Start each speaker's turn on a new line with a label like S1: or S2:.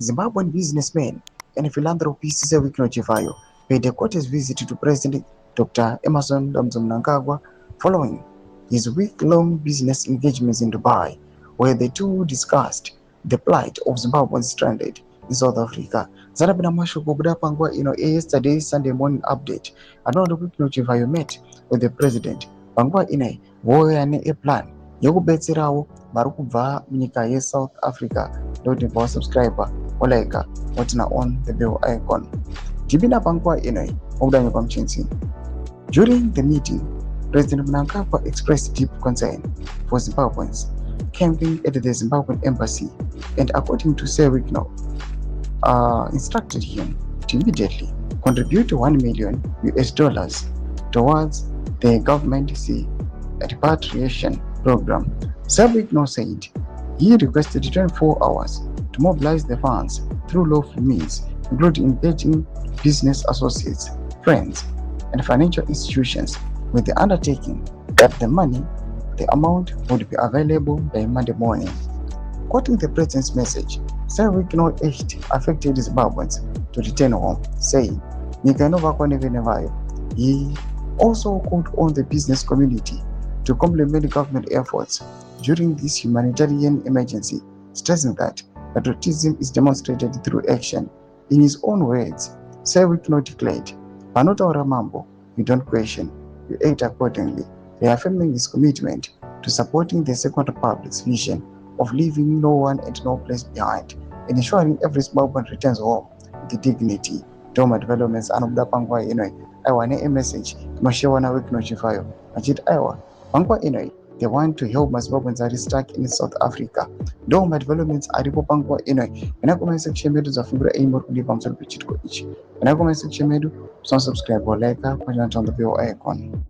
S1: Zimbabwean businessman and philanthropist Chivhayo paid a courteous visit to President Dr. Emerson Mnangagwa following his week-long business engagements in Dubai, where the two discussed the plight of Zimbabweans stranded in South Africa. Zarabina Mashuko Budapangwa, yesterday's Sunday morning update. Another week Chivhayo met with the president. Pangwa ine voyane a plan yokubetserawo vari kubva munyika yeSouth Africa ndoti pa subscriber olaika watina on the bell icon. Tibina panguva inoi okudanya pamuchinzi. During the meeting, President Mnangagwa expressed deep concern for Zimbabweans camping at the Zimbabwean embassy and, according to SERIOUS, instructed him to immediately contribute $1 million towards the government repatriation program. SERIOUS said he requested 24 hours to mobilize the funds through lawful means, including engaging business associates, friends, and financial institutions, with the undertaking that the amount would be available by Monday morning. Quoting the president's message, SERIOUS urged affected Zimbabweans to return home, saying, he also called on the business community to complement government efforts during this humanitarian emergency, stressing that patriotism is demonstrated through action. In his own words, SERIOUS declared, "Panotaura mambo, you don't question, you act accordingly," reaffirming his commitment to supporting the Second Republic's vision of leaving no one and no place behind and ensuring every Zimbabwean returns home with dignity. Doma developments anobuda panguva inoi aiwa ne-message inoshewa nawe Chivhayo achiti aiwa panguva inoi they want to help Zimbabweans are stuck in South Africa. Doma developments aripo panguva inoi. Kana kuma section medu zafungura aim muri kudipa pamusoro pechitiko ichi. Kana kuma section medu subscribe or like, turn on the bell icon.